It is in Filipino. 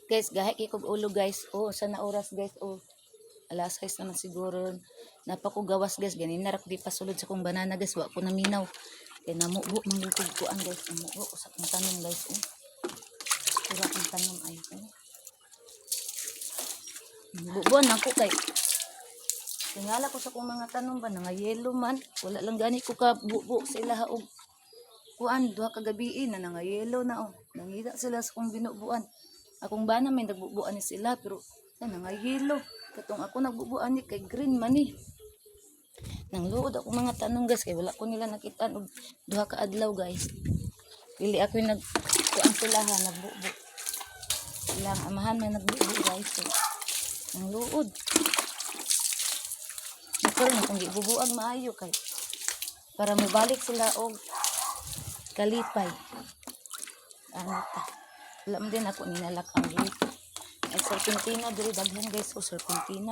Guys, gahi kay kog ulo guys. Oh, sana oras guys. Oh, alas 6 naman siguro. Napako gawas guys. Ganin narak di pasulod sa kong banana guys. Wa ko naminaw. Kaya namubo manglutog kuan guys. Namubo ko sa kong tanong guys. Oh. Kaya kong tanong ay. Oh. Bubuan ako kay. Tingala ko sa kong mga tanong ba. Nga yellow man. Wala lang gani ko ka bubo sa ilaha og kuan. Duha kagabiin na nga yellow na oh. Nangita sila sa kong binubuan. Akong bana may nagbubuan ni sila pero sana nga yellow. Katong ako nagbubuan ni kay green man ni. Nanglood ako mga tanong guys kay wala ko nila nakita og duha ka adlaw guys. Dili ako yung nagkuan sila ha nagbubu. Ilang amahan may nagbubu guys. So, nanglood. Pero na kung gibubuag maayo kay para mabalik sila og kalipay. Ano ta? Alam din ako ninalak ang gate. Ay serpentina diri daghan guys o serpentina.